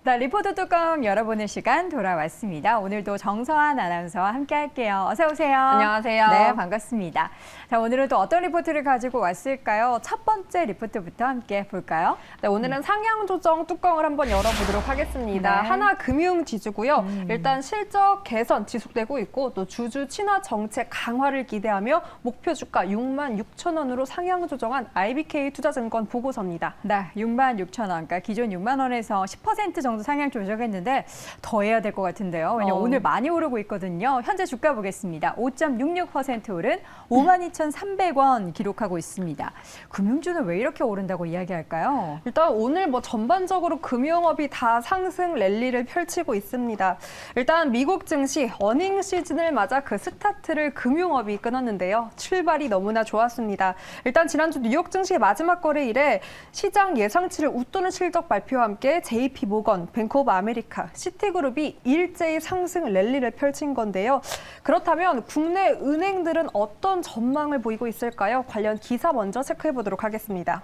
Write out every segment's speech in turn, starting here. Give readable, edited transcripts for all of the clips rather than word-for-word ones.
네, 리포트 뚜껑 열어보는 시간 돌아왔습니다. 오늘도 정서한 아나운서와 함께 할게요. 어서 오세요. 안녕하세요. 네, 반갑습니다. 자, 오늘은 또 어떤 리포트를 가지고 왔을까요? 첫 번째 리포트부터 함께 볼까요? 네, 오늘은 상향 조정 뚜껑을 한번 열어보도록 하겠습니다. 네. 하나금융지주고요. 일단 실적 개선 지속되고 있고 또 주주 친화 정책 강화를 기대하며 목표 주가 66,000원으로 상향 조정한 IBK 투자증권 보고서입니다. 네, 66,000원. 그러니까 기존 6만 원에서 10% 정도 상향 조정했는데 더 해야 될 것 같은데요. 왜냐면 오늘 많이 오르고 있거든요. 현재 주가 보겠습니다. 5.66% 오른 52,300원 기록하고 있습니다. 금융주는 왜 이렇게 오른다고 이야기할까요? 일단 오늘 전반적으로 금융업이 다 상승 랠리를 펼치고 있습니다. 일단 미국 증시 어닝 시즌을 맞아 그 스타트를 금융업이 끊었는데요. 출발이 너무나 좋았습니다. 일단 지난주 뉴욕 증시 마지막 거래일에 시장 예상치를 웃도는 실적 발표와 함께 JP 모건, 뱅크 오브 아메리카, 시티그룹이 일제히 상승 랠리를 펼친 건데요. 그렇다면 국내 은행들은 어떤 전망을 보이고 있을까요? 관련 기사 먼저 체크해 보도록 하겠습니다.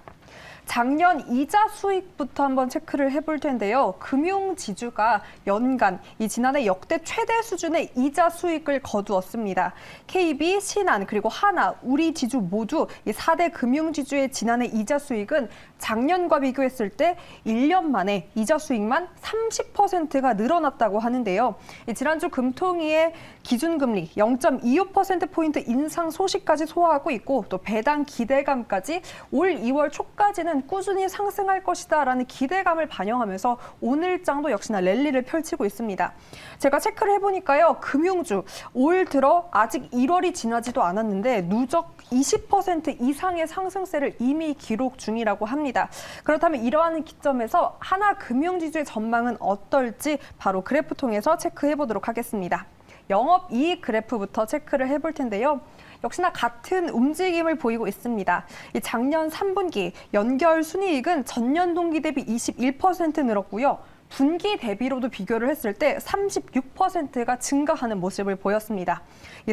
작년 이자 수익부터 한번 체크를 해볼 텐데요. 금융지주가 연간 지난해 역대 최대 수준의 이자 수익을 거두었습니다. KB, 신한, 그리고 하나, 우리지주 모두 이 4대 금융지주의 지난해 이자 수익은 작년과 비교했을 때 1년 만에 이자 수익만 30%가 늘어났다고 하는데요. 지난주 금통위의 기준금리 0.25%포인트 인상 소식까지 소화하고 있고 또 배당 기대감까지 올 2월 초까지는 꾸준히 상승할 것이다라는 기대감을 반영하면서 오늘장도 역시나 랠리를 펼치고 있습니다. 제가 체크를 해보니까요. 금융주 올 들어 아직 1월이 지나지도 않았는데 누적 20% 이상의 상승세를 이미 기록 중이라고 합니다. 그렇다면 이러한 기점에서 하나금융지주의 전망은 어떨지 바로 그래프 통해서 체크해 보도록 하겠습니다. 영업이익 그래프부터 체크를 해볼 텐데요. 역시나 같은 움직임을 보이고 있습니다. 작년 3분기 연결 순이익은 전년 동기 대비 21% 늘었고요. 분기 대비로도 비교를 했을 때 36%가 증가하는 모습을 보였습니다.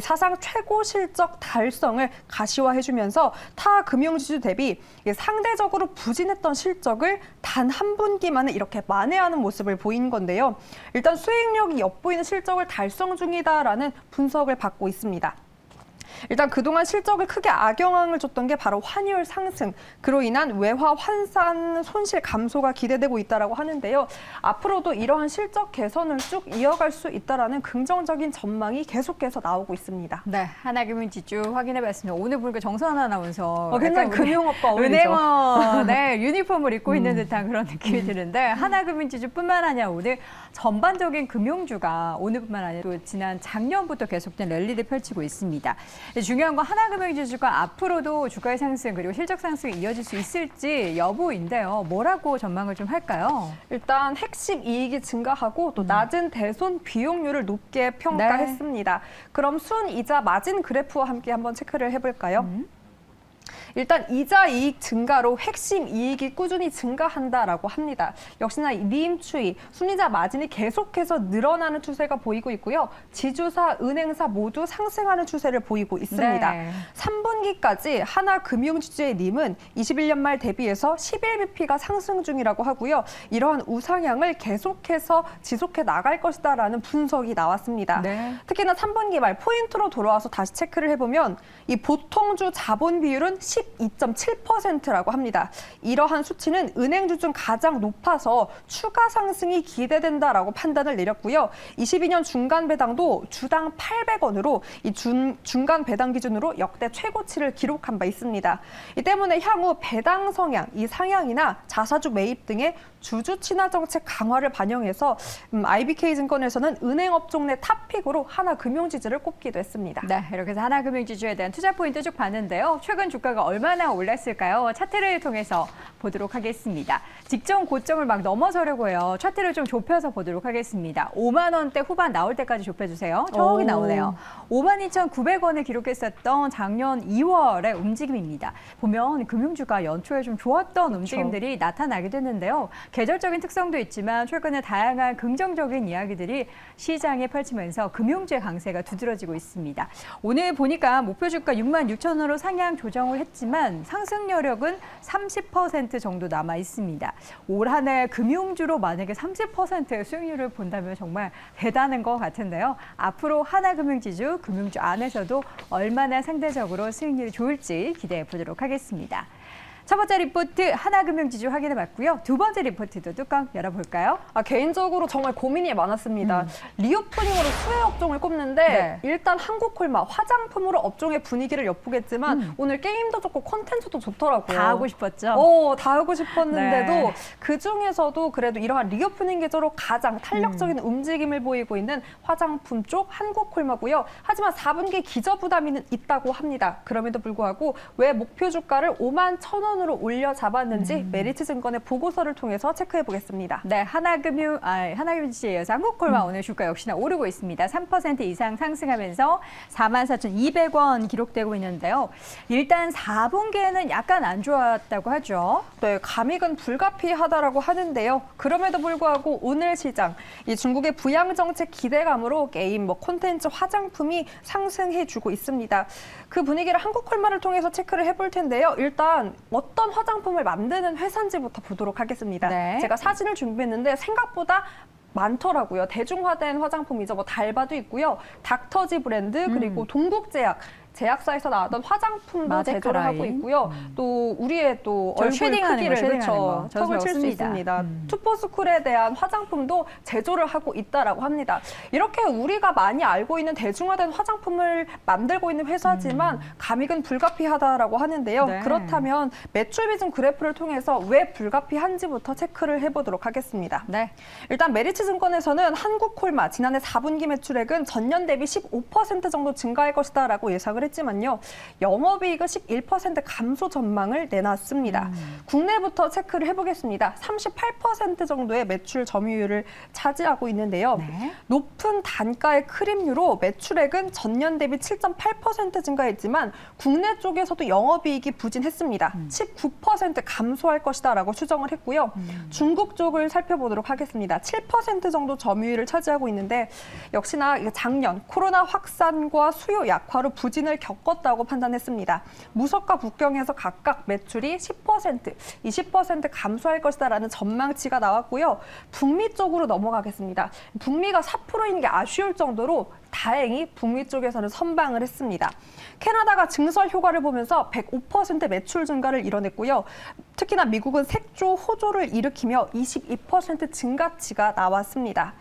사상 최고 실적 달성을 가시화해주면서 타 금융지주 대비 상대적으로 부진했던 실적을 단 한 분기 만에 이렇게 만회하는 모습을 보인 건데요. 일단 수익력이 엿보이는 실적을 달성 중이다라는 분석을 받고 있습니다. 일단 그동안 실적을 크게 악영향을 줬던 게 바로 환율 상승, 그로 인한 외화 환산 손실 감소가 기대되고 있다라고 하는데요. 앞으로도 이러한 실적 개선을 쭉 이어갈 수 있다라는 긍정적인 전망이 계속해서 나오고 있습니다. 네, 하나금융지주 확인해봤습니다. 오늘 보니까 정선 아나운서 굉장히 금융업과 어울리죠. 은행원 네, 유니폼을 입고 있는 듯한 그런 느낌이 드는데 하나금융지주뿐만 아니라 오늘 전반적인 금융주가 오늘뿐만 아니라 또 지난 작년부터 계속된 랠리를 펼치고 있습니다. 중요한 건 하나금융지주가 앞으로도 주가의 상승 그리고 실적 상승이 이어질 수 있을지 여부인데요. 뭐라고 전망을 좀 할까요? 일단 핵심 이익이 증가하고 또 낮은 대손 비용률을 높게 평가했습니다. 그럼 순이자 마진 그래프와 함께 한번 체크를 해볼까요? 일단 이자 이익 증가로 핵심 이익이 꾸준히 증가한다라고 합니다. 역시나 님 추이, 순이자 마진이 계속해서 늘어나는 추세가 보이고 있고요. 지주사, 은행사 모두 상승하는 추세를 보이고 있습니다. 네. 3분기까지 하나금융지주의 님은 21년 말 대비해서 11bp가 상승 중이라고 하고요. 이러한 우상향을 계속해서 지속해 나갈 것이다라는 분석이 나왔습니다. 네. 특히나 3분기 말 포인트로 돌아와서 다시 체크를 해보면 이 보통주 자본 비율은 12.7%라고 합니다. 이러한 수치는 은행주 중 가장 높아서 추가 상승이 기대된다라고 판단을 내렸고요. 22년 중간 배당도 주당 800원으로 이 중간 배당 기준으로 역대 최고치를 기록한 바 있습니다. 이 때문에 향후 배당 성향, 이 상향이나 자사주 매입 등의 주주 친화 정책 강화를 반영해서 IBK증권에서는 은행업종 내 탑픽으로 하나금융지주를 꼽기도 했습니다. 네, 이렇게 해서 하나금융지주에 대한 투자 포인트 쭉 봤는데요. 최근 주가가 얼마나 올랐을까요? 차트를 통해서 보도록 하겠습니다. 직전 고점을 막 넘어서려고 해요. 차트를 좀 좁혀서 보도록 하겠습니다. 5만 원대 후반 나올 때까지 좁혀주세요. 저기 나오네요. 52,900원을 기록했었던 작년 2월의 움직임입니다. 보면 금융주가 연초에 좀 좋았던 움직임들이 나타나기도 했는데요. 계절적인 특성도 있지만 최근에 다양한 긍정적인 이야기들이 시장에 펼치면서 금융주의 강세가 두드러지고 있습니다. 오늘 보니까 목표 주가 66,000원으로 상향 조정을 했지만 상승 여력은 30% 정도 남아 있습니다. 올 한 해 금융주로 만약에 30%의 수익률을 본다면 정말 대단한 것 같은데요. 앞으로 하나금융지주, 금융주 안에서도 얼마나 상대적으로 수익률이 좋을지 기대해 보도록 하겠습니다. 첫 번째 리포트 하나금융지주 확인해 봤고요. 두 번째 리포트도 뚜껑 열어볼까요? 개인적으로 정말 고민이 많았습니다. 리오프닝으로 수혜 업종을 꼽는데 네. 일단 한국콜마 화장품으로 업종의 분위기를 엿보겠지만 오늘 게임도 좋고 콘텐츠도 좋더라고요. 다 하고 싶었죠? 다 하고 싶었는데도 네. 그중에서도 그래도 이러한 리오프닝 계절로 가장 탄력적인 움직임을 보이고 있는 화장품 쪽 한국콜마고요. 하지만 4분기 기저부담이 있다고 합니다. 그럼에도 불구하고 왜 목표 주가를 51,000원으로 올려 잡았는지 메리츠증권의 보고서를 통해서 체크해 보겠습니다. 네, 하나금융지주에 이어서 한국콜마 오늘 주가 역시나 오르고 있습니다. 3% 이상 상승하면서 44,200원 기록되고 있는데요. 일단 4분기에는 약간 안 좋았다고 하죠. 네, 감익은 불가피하다라고 하는데요. 그럼에도 불구하고 오늘 시장, 이 중국의 부양 정책 기대감으로 게임, 콘텐츠, 화장품이 상승해주고 있습니다. 그 분위기를 한국콜마를 통해서 체크를 해볼 텐데요. 일단 어떤 화장품을 만드는 회사인지부터 보도록 하겠습니다. 네. 제가 사진을 준비했는데 생각보다 많더라고요. 대중화된 화장품이죠. 달바도 있고요. 닥터지 브랜드 그리고 동국제약. 제약사에서 나왔던 화장품도 마데카라인. 제조를 하고 있고요. 또 우리의 또 저 얼굴 쉐딩하는 크기를 거, 쉐딩하는 거. 저도 턱을 칠 수 배웠습니다. 있습니다. 투포스쿨에 대한 화장품도 제조를 하고 있다라고 합니다. 이렇게 우리가 많이 알고 있는 대중화된 화장품을 만들고 있는 회사지만 감익은 불가피하다라고 하는데요. 네. 그렇다면 매출 비중 그래프를 통해서 왜 불가피한지부터 체크를 해보도록 하겠습니다. 네. 일단 메리츠증권에서는 한국콜마 지난해 4분기 매출액은 전년 대비 15% 정도 증가할 것이다라고 예상을 했지만요. 영업이익은 11% 감소 전망을 내놨습니다. 국내부터 체크를 해보겠습니다. 38% 정도의 매출 점유율을 차지하고 있는데요. 네. 높은 단가의 크림류로 매출액은 전년 대비 7.8% 증가했지만 국내 쪽에서도 영업이익이 부진했습니다. 19% 감소할 것이다라고 추정을 했고요. 중국 쪽을 살펴보도록 하겠습니다. 7% 정도 점유율을 차지하고 있는데 역시나 작년 코로나 확산과 수요 약화로 부진을 겪었다고 판단했습니다. 무석과 북경에서 각각 매출이 10%, 20% 감소할 것이다라는 전망치가 나왔고요. 북미 쪽으로 넘어가겠습니다. 북미가 4%인 게 아쉬울 정도로 다행히 북미 쪽에서는 선방을 했습니다. 캐나다가 증설 효과를 보면서 105% 매출 증가를 이뤄냈고요. 특히나 미국은 색조, 호조를 일으키며 22% 증가치가 나왔습니다.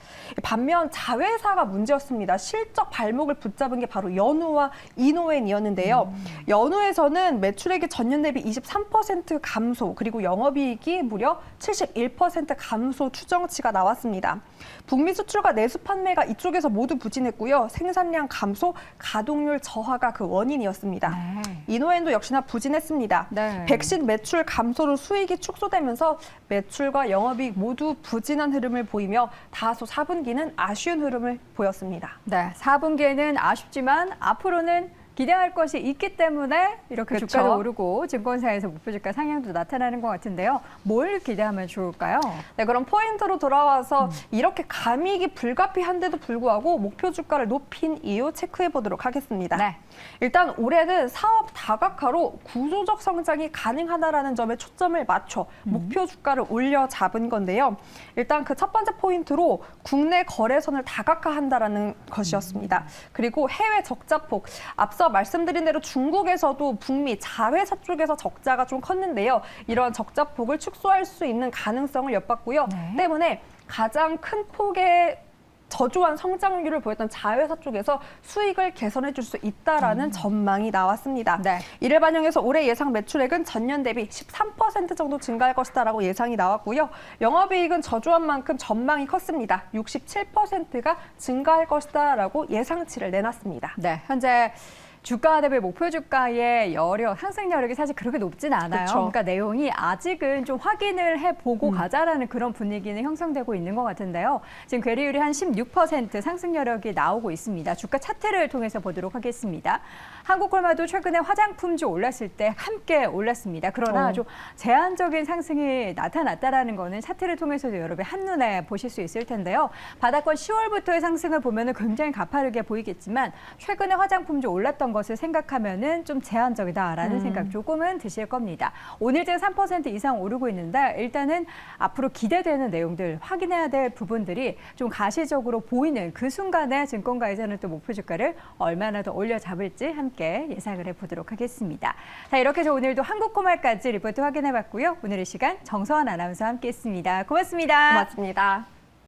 반면 자회사가 문제였습니다. 실적 발목을 붙잡은 게 바로 연우와 이노엔이었는데요. 연우에서는 매출액이 전년 대비 23% 감소, 그리고 영업이익이 무려 71% 감소 추정치가 나왔습니다. 북미 수출과 내수 판매가 이쪽에서 모두 부진했고요. 생산량 감소, 가동률 저하가 그 원인이었습니다. 네. 이노엔도 역시나 부진했습니다. 네. 백신 매출 감소로 수익이 축소되면서 매출과 영업이익 모두 부진한 흐름을 보이며 다소 4분기는 아쉬운 흐름을 보였습니다. 네, 4분기에는 아쉽지만 앞으로는 기대할 것이 있기 때문에 이렇게 그렇죠. 주가도 오르고 증권사에서 목표 주가 상향도 나타나는 것 같은데요. 뭘 기대하면 좋을까요? 네, 그럼 포인트로 돌아와서 이렇게 감익이 불가피한데도 불구하고 목표 주가를 높인 이유 체크해 보도록 하겠습니다. 네. 일단 올해는 사업 다각화로 구조적 성장이 가능하다라는 점에 초점을 맞춰 목표 주가를 올려 잡은 건데요. 일단 그 첫 번째 포인트로 국내 거래선을 다각화한다라는 것이었습니다. 그리고 해외 적자폭, 앞서 말씀드린 대로 중국에서도 북미 자회사 쪽에서 적자가 좀 컸는데요. 이런 적자폭을 축소할 수 있는 가능성을 엿봤고요. 네. 때문에 가장 큰 폭의 저조한 성장률을 보였던 자회사 쪽에서 수익을 개선해 줄 수 있다라는 전망이 나왔습니다. 네. 이를 반영해서 올해 예상 매출액은 전년 대비 13% 정도 증가할 것이다라고 예상이 나왔고요. 영업이익은 저조한 만큼 전망이 컸습니다. 67%가 증가할 것이다라고 예상치를 내놨습니다. 네, 현재 주가 대비 목표 주가의 상승 여력이 사실 그렇게 높진 않아요. 그쵸. 그러니까 내용이 아직은 좀 확인을 해보고 가자라는 그런 분위기는 형성되고 있는 것 같은데요. 지금 괴리율이 한 16% 상승 여력이 나오고 있습니다. 주가 차트를 통해서 보도록 하겠습니다. 한국콜마도 최근에 화장품주 올랐을 때 함께 올랐습니다. 그러나 좀 제한적인 상승이 나타났다라는 거는 차트를 통해서도 여러분 한눈에 보실 수 있을 텐데요. 바닥권 10월부터의 상승을 보면 굉장히 가파르게 보이겠지만 최근에 화장품주 올랐던 것을 생각하면은 좀 제한적이다라는 생각 조금은 드실 겁니다. 오늘 중 3% 이상 오르고 있는데 일단은 앞으로 기대되는 내용들 확인해야 될 부분들이 좀 가시적으로 보이는 그 순간에 증권가에서는 또 목표 주가를 얼마나 더 올려잡을지 함께 예상을 해보도록 하겠습니다. 자, 이렇게 해서 오늘도 한국코말까지 리포트 확인해봤고요. 오늘 이 시간 정서환 아나운서와 함께했습니다. 고맙습니다. 고맙습니다.